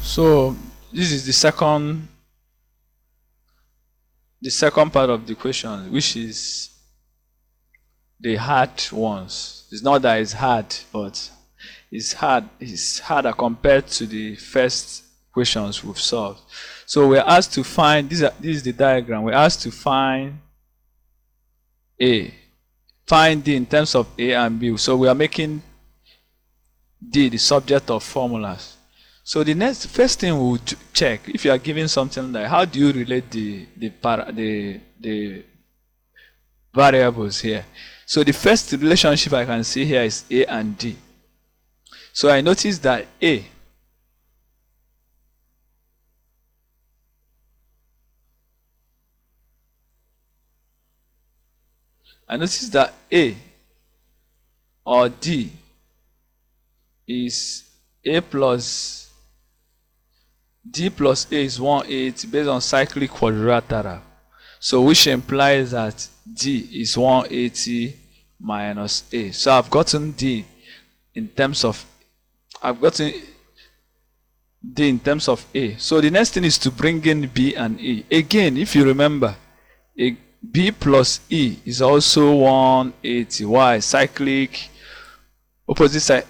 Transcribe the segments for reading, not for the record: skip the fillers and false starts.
So this is the second part of the question, which is the hard ones. It's not that it's hard, but it's harder compared to the first questions we've solved. So we're asked to find, this is the diagram, we're asked to find D in terms of A and B. So we are making D the subject of formulas. So the first thing we'll check, if you are given something like, how do you relate the variables here? So the first relationship I can see here is A and D. So I notice that A or D is D plus A is 180 based on cyclic quadrilateral. So which implies that D is 180 minus A. So I've gotten D in terms of A. So the next thing is to bring in B and E. Again, if you remember, B plus E is also 180. Why? Cyclic, opposite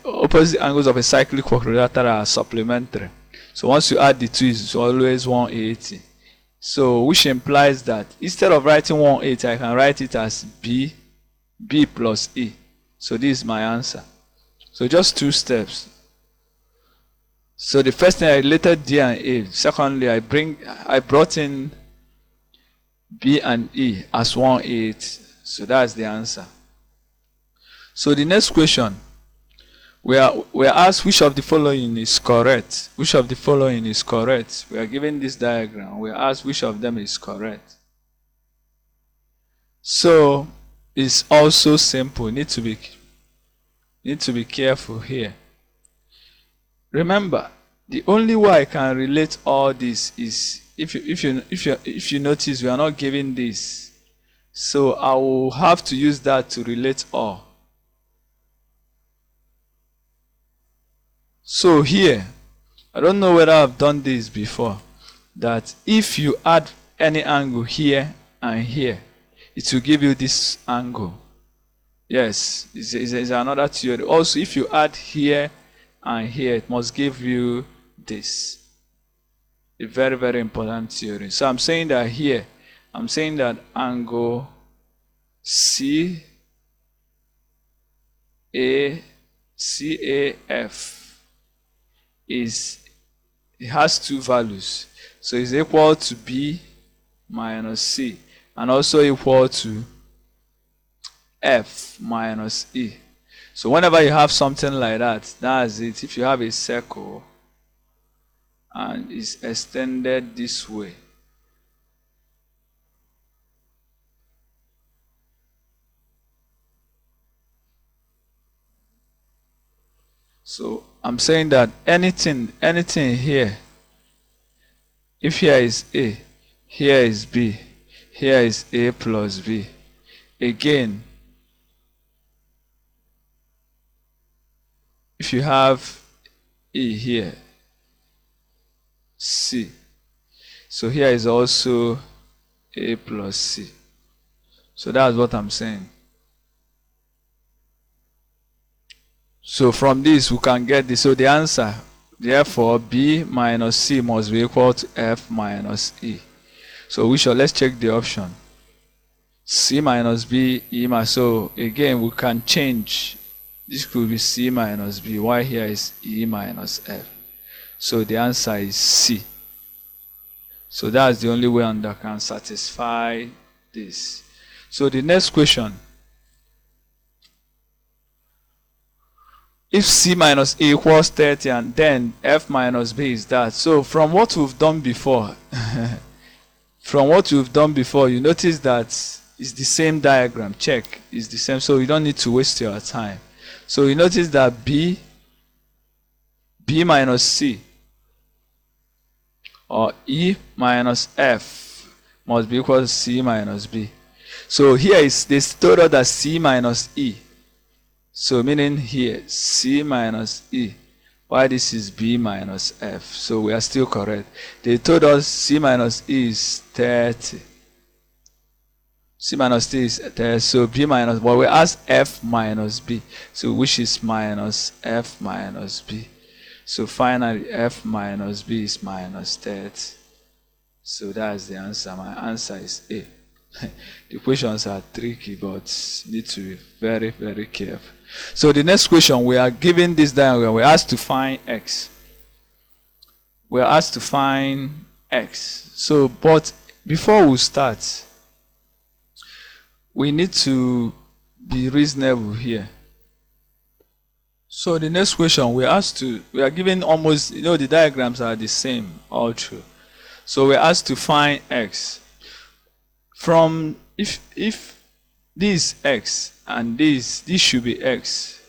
angles of a cyclic quadrilateral are supplementary. So once you add the two, it's always 180. So which implies that instead of writing 180, I can write it as B plus E. So this is my answer. So just two steps. So the first thing, I related D and A. Secondly, I brought in B and E as 180. So that's the answer. So the next question, we are asked which of the following is correct. Which of the following is correct? We are given this diagram. We are asked which of them is correct. So it's also simple. Need to be careful here. Remember, the only way I can relate all this is if you notice we are not given this. So I will have to use that to relate all. So here, I don't know whether I've done this before, that if you add any angle here and here, it will give you this angle. Yes, it's another theory. Also, if you add here and here, it must give you this. A very, very important theory. So I'm saying that here, I'm saying that angle CAF it has two values. So it's equal to B minus C and also equal to F minus E. So whenever you have something like that, that's it. If you have a circle and it's extended this way, so I'm saying that anything here, if here is A, here is B, here is A plus B. Again, if you have E here, C, so here is also A plus C. So that's what I'm saying. So from this we can get this. So the answer, therefore, B minus C must be equal to F minus E. So let's check the option. C minus B, E minus. So again, we can change. This could be C minus B. Why here is E minus F. So the answer is C. So that's the only way that can satisfy this. So the next question. If C minus A equals 30 and then F minus B is that. So from what we've done before, you notice that it's the same diagram. Check, it's the same. So you don't need to waste your time. So you notice that B minus C or E minus F must be equal to C minus B. So here they told us that C minus E. So meaning here, C minus E Why this is B minus F. So we are still correct. They told us C minus E is 30. C minus T is 30. So B minus, but we asked F minus B. So which is minus F minus B. So finally F minus B is minus 30. So that's the answer. My answer is A. The questions are tricky, but need to be very, very careful. So the next question, we are given this diagram. We're asked to find X. We're asked to find X. So, but before we start, we need to be reasonable here. So the next question, we are given almost, the diagrams are the same all through. So we're asked to find X. From, if this X and this should be X.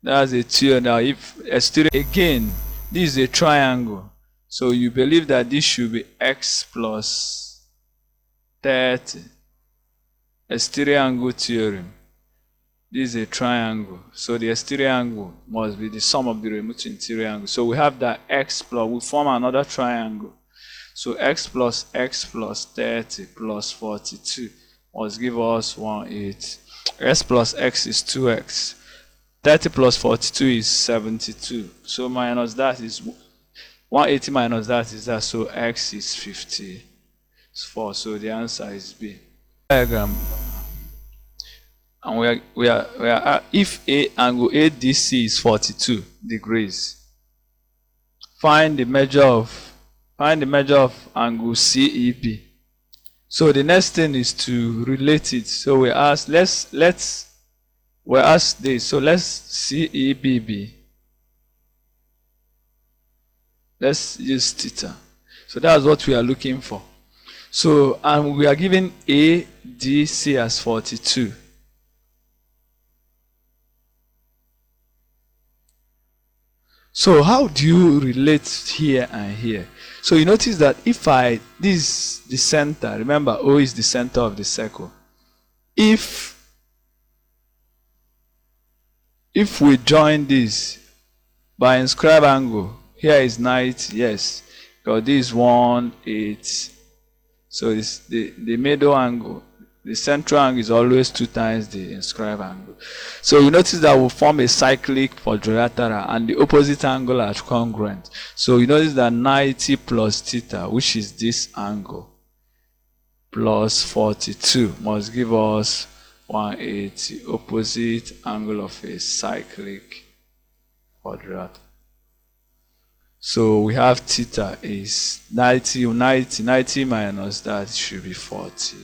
That's a theorem. Now if again, this is a triangle. So you believe that this should be X plus 30. Exterior angle theorem. This is a triangle. So the exterior angle must be the sum of the remote interior angle. So we have that X plus, we form another triangle. So X plus 30 plus 42 must give us 180. X plus X is 2X. 30 plus 42 is 72. So minus that is 180 minus that is that. So X is 54. So the answer is B. Diagram. And we are if angle ADC is 42 degrees, find the measure of angle CEP. So the next thing is to relate it. So we ask we ask this. So let's CEBB. Let's use theta. So that's what we are looking for. So and we are given ADC as 42. So how do you relate here and here? So you notice that if this is the center, remember O is the center of the circle. If we join this by inscribe angle, here is 90, yes, because this is 180. So it's the middle angle. The central angle is always 2 times the inscribed angle. So you notice that we form a cyclic quadrilateral and the opposite angle are congruent. So you notice that 90 plus theta, which is this angle, plus 42 must give us 180, opposite angle of a cyclic quadrilateral. So we have theta is 90 minus that should be 40.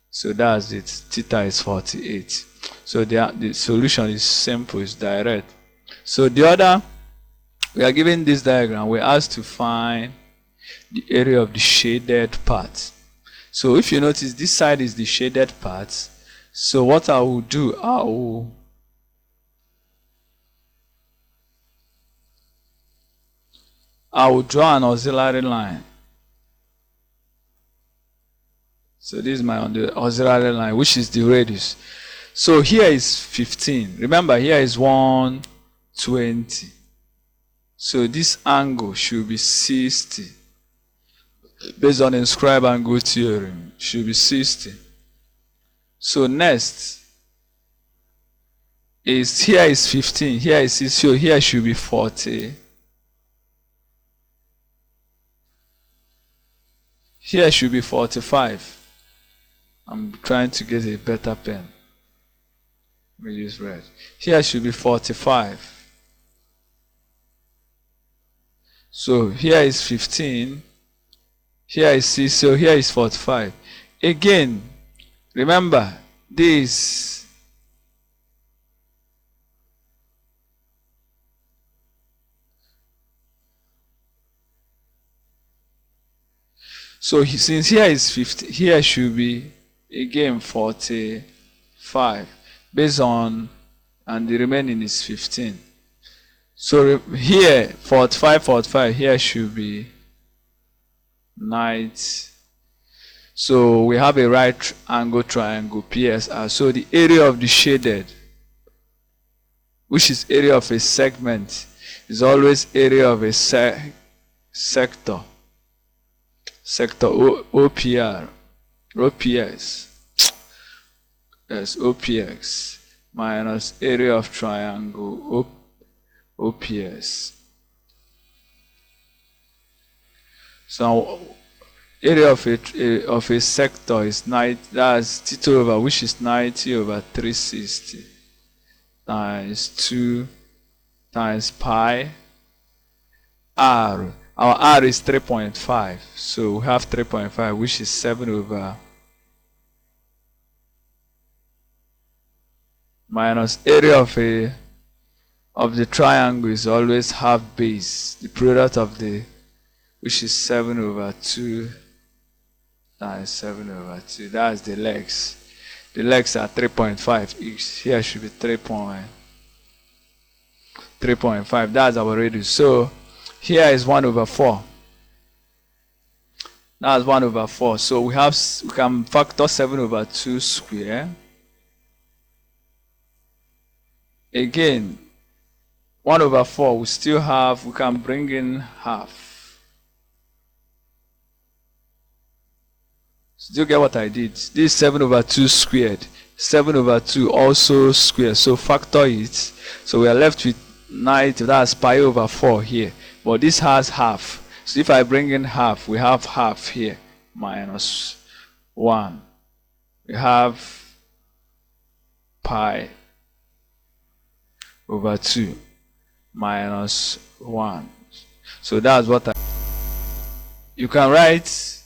So that's it. Theta is 48. So the solution is simple, it's direct. So the other, we are given this diagram, we're asked to find the area of the shaded part. So if you notice, this side is the shaded part. So what I will do, I will draw an auxiliary line. So this is my auxiliary line, which is the radius. So here is 15. Remember, here is 120. So this angle should be 60. Based on the inscribed angle theorem, should be 60. So next is here is 15. Here is 60. So here should be 40. Here should be 45. I'm trying to get a better pen. We use red. Here should be 45. So here is 15. Here is 6. So here is 45. Again, remember this. So since here is 50, here should be again 45 based on, and the remaining is 15. So here 45, here should be 90. So we have a right angle triangle PSR. So the area of the shaded which is area of a segment, is always area of a sector. Sector OPR, OPS, yes, OPX minus area of triangle OPS. So area of a sector is 90, that's theta over, which is 90 over 360 times 2 times pi r. Our r is 3.5, so we have 3.5, which is 7 over minus area of the triangle is always half base, the product of the, which is 7 over 2 times 7 over 2. That's the legs. The legs are 3.5 each. Here should be 3.5. That's our radius. So here is 1 over 4. That's 1 over 4. So we can factor 7 over 2 square. Again, 1 over 4, we can bring in half. So do you get what I did? This is 7 over 2 squared. 7 over 2 also squared. So factor it. So we are left with 90. That's pi over 4 here. But this has half. So if I bring in half, we have half here. Minus 1. We have pi over 2 minus 1. So that's what you can write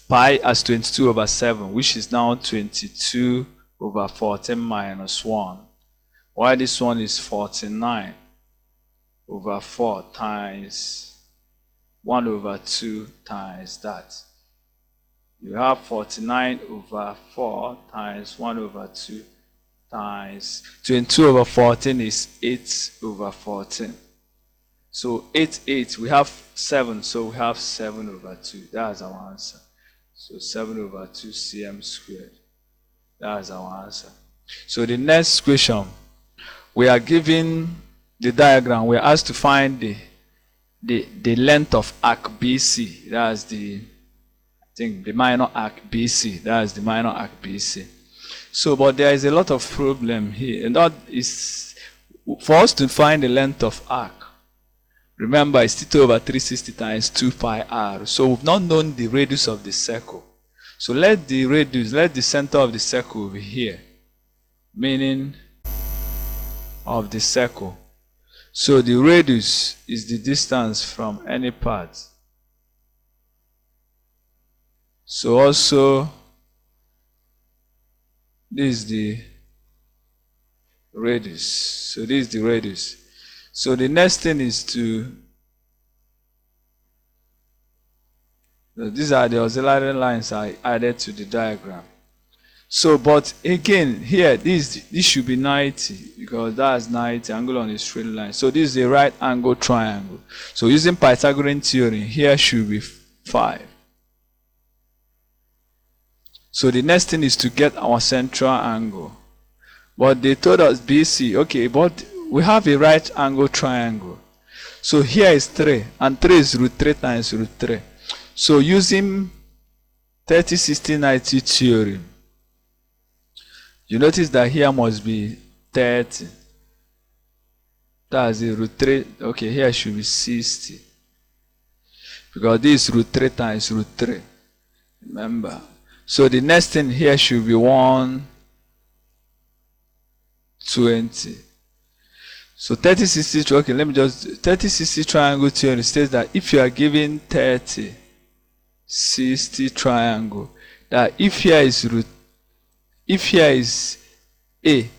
pi as 22 over 7, which is now 22 over 14 minus 1. While this one is 49 over 4 times 1 over 2 times that. You have 49 over 4 times 1 over 2 times 22 over 14 is 8 over 14. So 8, we have 7, so we have 7 over 2. That's our answer. So 7 over 2 cm squared. That's our answer. So the next question, we are given the diagram. We are asked to find the length of arc BC. That's the minor arc BC. That's the minor arc BC. So, but there is a lot of problem here, and that is for us to find the length of arc. Remember, it's theta over 360 times 2 pi r. So we've not known the radius of the circle. So let the center of the circle be here, meaning of the circle. So the radius is the distance from any part. So also, this is the radius. So this is the radius. So the next thing is these are the auxiliary lines I added to the diagram. So, but again, here, this should be 90, because that's 90 angle on a straight line. So this is a right angle triangle. So using Pythagorean theorem, here should be 5. So the next thing is to get our central angle. But they told us BC, okay, but we have a right angle triangle. So here is 3, and 3 is root 3 times root 3. So using 30, 60, 90 theorem, you notice that here must be 30. That's the root 3. Okay, here should be 60. Because this is root 3 times root 3. Remember. So the next thing here should be 120. So 30, 60, okay, let me just, 30, 60 triangle theorem states that if you are given 30, 60 triangle, that if here is a,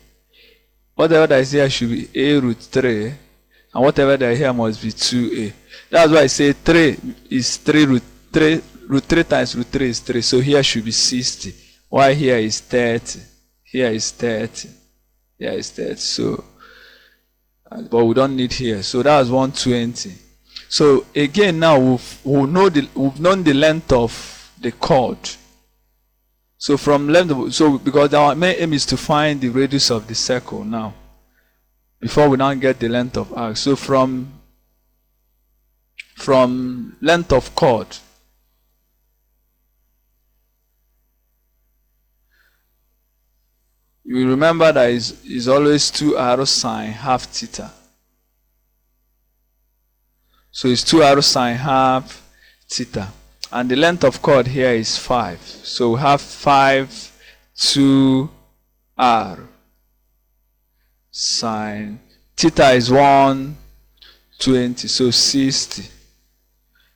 whatever that is here should be a root 3, and whatever that here must be 2a. That's why I say 3 is 3 root 3 times root 3 is 3. So here should be 60. Why here is 30? Here is 30. Here is 30. So, but we don't need here. So that's 120. So again, now we've known the length of the chord. So from length, so because our main aim is to find the radius of the circle now. before we now get the length of arc. So from length of chord, you remember that is always 2r sine half theta. So it's 2r sine half theta. And the length of chord here is 5. So we have 5 2r sine theta is 120, so 60.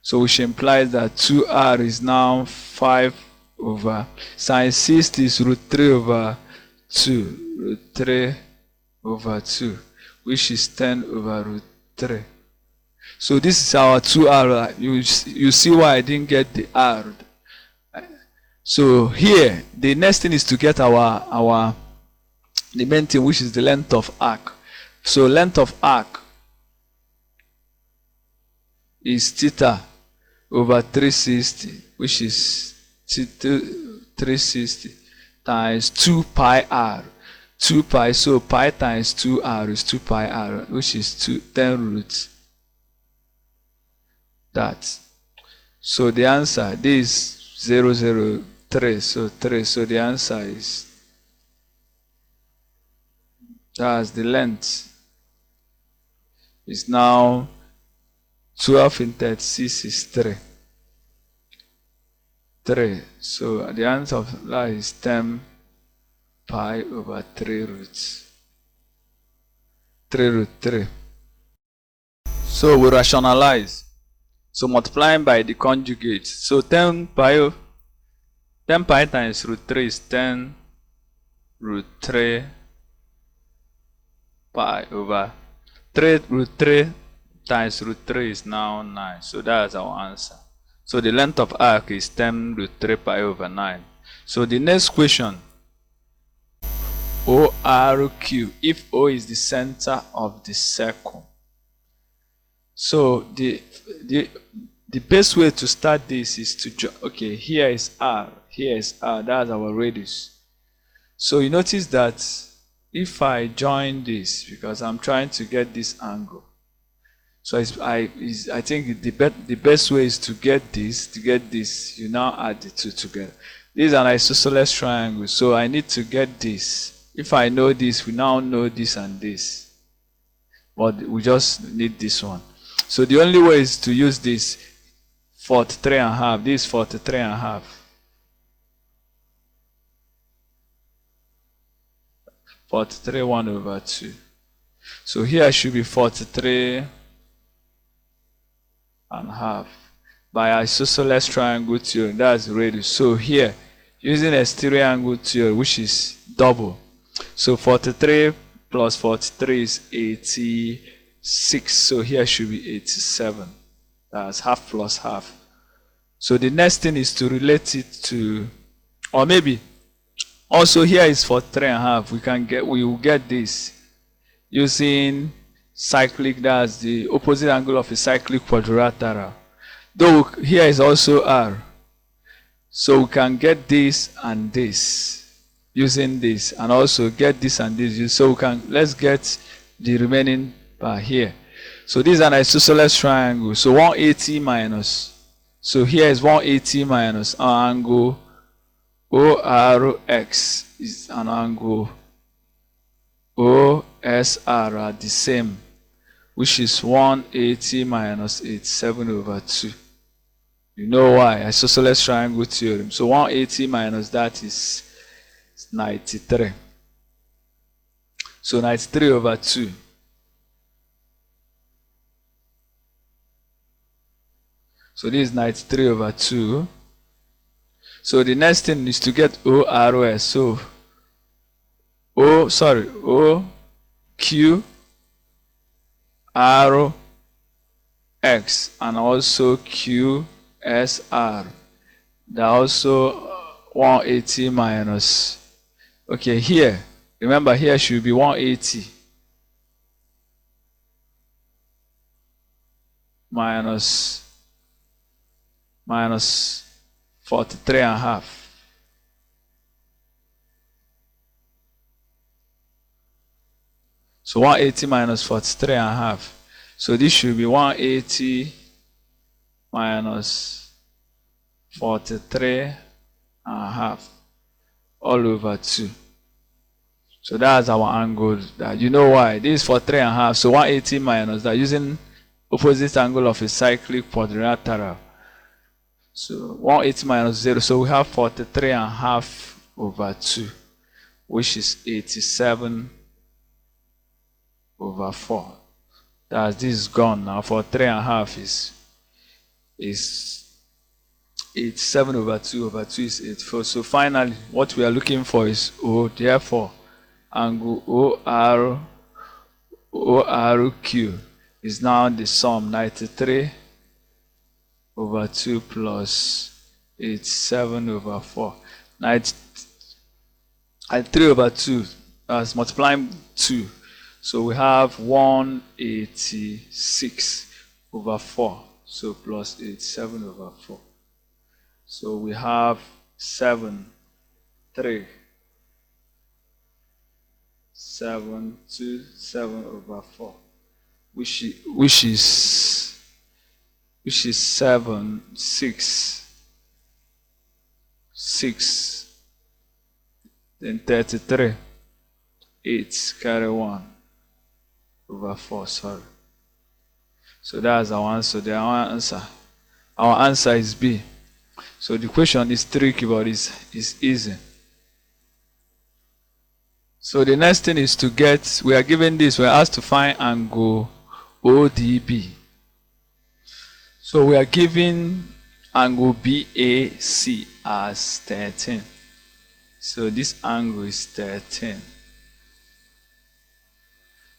So which implies that 2r is now 5 over sine 60 is root 3 over 2, root 3 over 2, which is 10 over root 3. So this is our 2r. You see why I didn't get the r. So here, the next thing is to get the main thing, which is the length of arc. So length of arc is theta over 360, which is 360 times 2 pi r. 2 pi, so pi times 2r is 2 pi r, which is 10 root that. So the answer, this is 003, so 3. So the answer is, that's the length, is now 12 in 36 is 3. 3. So the answer of that is 10 pi over 3 roots. 3 root 3. So we rationalize. So multiplying by the conjugate. So 10 pi times root 3 is 10 root 3 pi over 3 root 3 times root 3 is now 9. So that's our answer. So the length of arc is 10 root 3 pi over 9. So the next question, ORQ, if O is the center of the circle. So the best way to start this is to, okay, here is R, here is R, that's our radius. So you notice that if I join this, because I'm trying to get this angle, so I think the best way is to get this, you now add the two together. This is an isosceles triangle, so I need to get this. If I know this, we now know this and this. But we just need this one. So the only way is to use this 43.5. This is 43.5. 43 1 over 2. So here should be 43.5 by isosceles triangle theory. That's radius. So here, using a stereo angle theory, which is double. So 43 plus 43 is 86. So here should be 87. That's half plus half. So the next thing is to relate it to, or maybe also here is 43.5. We will get this using cyclic, that's the opposite angle of a cyclic quadrilateral. Though here is also R. So we can get this and this using this, and also get this and this. So we can, let's get the remaining part here. So this is an isosceles triangle. So 180 minus. So here is 180 minus our angle ORX is an angle OSR are the same, which is 180 minus 87 over 2. You know why? Isosceles triangle theorem. So 180 minus that is 93. So 93 over 2. So this is 93 over 2. So the next thing is to get ORS. So OQ RX and also QSR. They're also 180 minus. Okay, here, remember here should be 180 minus 43.5. So 180 minus 43 and a half. So this should be 180 minus 43 and a half all over 2. So that's our angle. That you know why. This is 43 and a half. So 180 minus that, using opposite angle of a cyclic quadrilateral. So 180 minus 0. So we have 43 and a half over 2, which is 87 over 4. That's this is gone now. 43 and a half is 87 over 2 over 2 is 84. So finally, what we are looking for is O. Therefore, angle ORQ is now the sum 93 over 2 plus 87 over 4. 93 over 2, that's multiplying 2. So we have 186 over 4. So plus 87 over 4. So we have 727 over 4, which is 7 6 then 33 8 carry 1 over 4. Sorry. So that's our answer. Our answer is B. So the question is tricky, but it's easy. So the next thing is to get, we are given this, we're asked to find angle ODB. So we are given angle BAC as 13. So this angle is 13.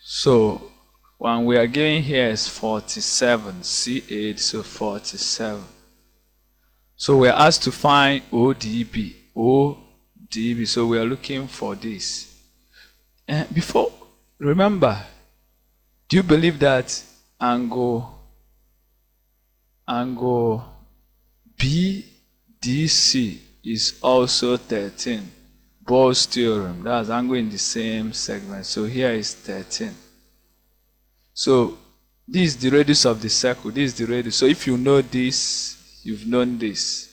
So when we are given here is 47, C8, so 47. So we are asked to find ODB. So we are looking for this. And before, remember, do you believe that angle BDC is also 13? Ball's theorem. That's angle in the same segment. So here is 13. So this is the radius of the circle. This is the radius. So if you know this, you've known this.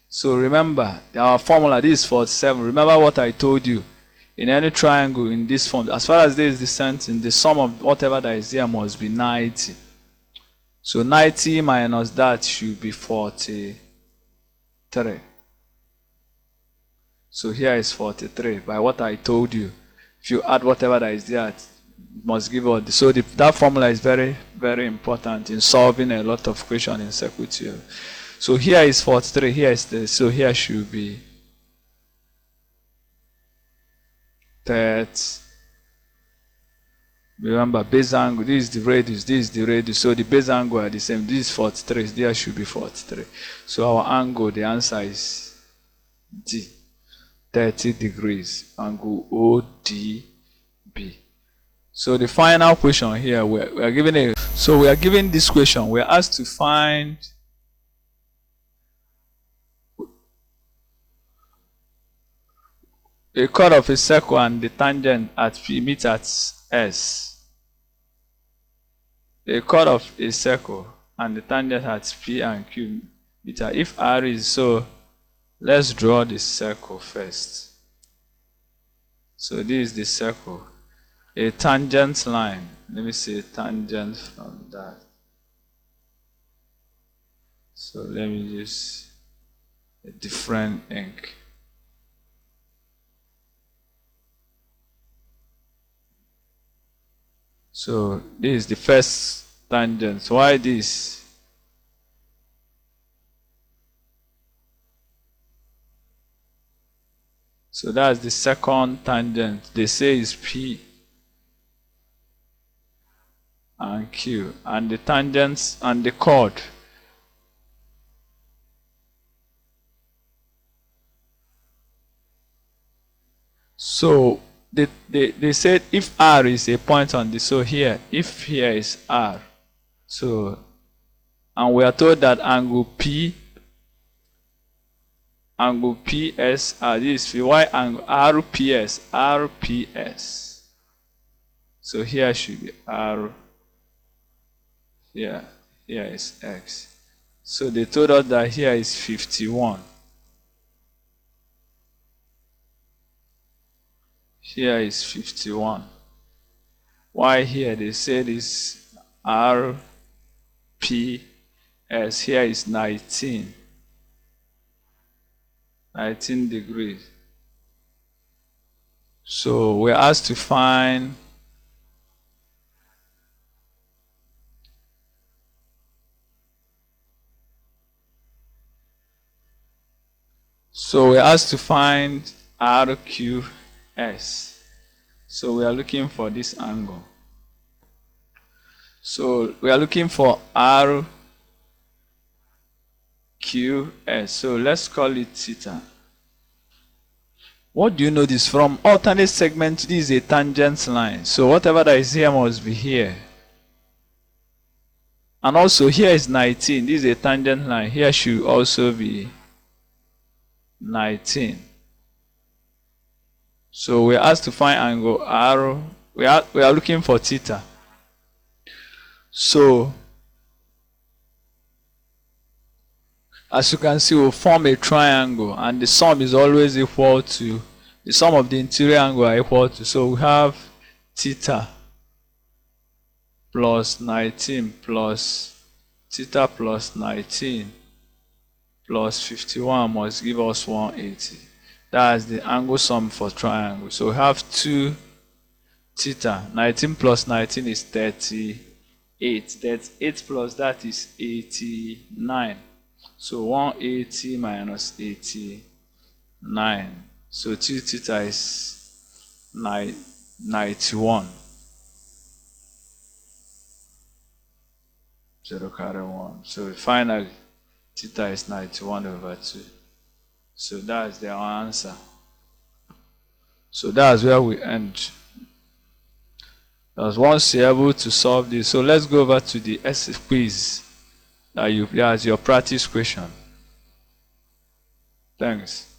So remember, our formula, this is 47. Remember what I told you. In any triangle in this form, as far as this is descending, the sum of whatever that is here must be 90. So 90 minus that should be 43. So here is 43 by what I told you. If you add whatever that is there, it must give us. So that formula is very, very important in solving a lot of questions in circuit theory. So here is 43, here is this. So here should be 30. Remember, base angle, this is the radius, this is the radius. So the base angle are the same. This is 43, there should be 43. So our angle, the answer is D, 30 degrees, angle ODB. So the final question here, we are given this question. We are asked to find a chord of a circle and the tangent at P meet at S. A chord of a circle and the tangent at P and Q meet at, if R is, so let's draw the circle first. So this is the circle. A tangent line. Let me say tangent from that. So let me use a different ink. So this is the first tangent. Why this? So that's the second tangent. They say is P and Q. And the tangents and the chord. So they said if R is a point on this, so here, if here is R, so, and we are told that angle PS, this, why angle RPS, So here should be r, here is x. So they told us that here is 51. Here is 51. Why here they said is r, p, s. Here is 19. 19 degrees. So we're asked to find RQS. So we are looking for this angle. So we are looking for RQS. So let's call it theta. What do you know this from? Alternate segment, this is a tangent line. So whatever that is here must be here. And also here is 19. This is a tangent line. Here should also be 19. So we're asked to find angle R. We are looking for theta. So as you can see, we'll form a triangle, and the sum is always equal to the sum of the interior angle are equal to. So we have theta plus 19 plus theta plus 19 plus 51 must give us 180. That's the angle sum for triangle. So we have 2 theta. 19 plus 19 is 38. 38 plus that is 89. So 180 minus 89. So 2 theta is 91. 0 carry 1. So finally, theta is 91 over 2. So that's their answer. So that's where we end. As once you're able to solve this, so let's go over to the essay quiz. That's your practice question. Thanks.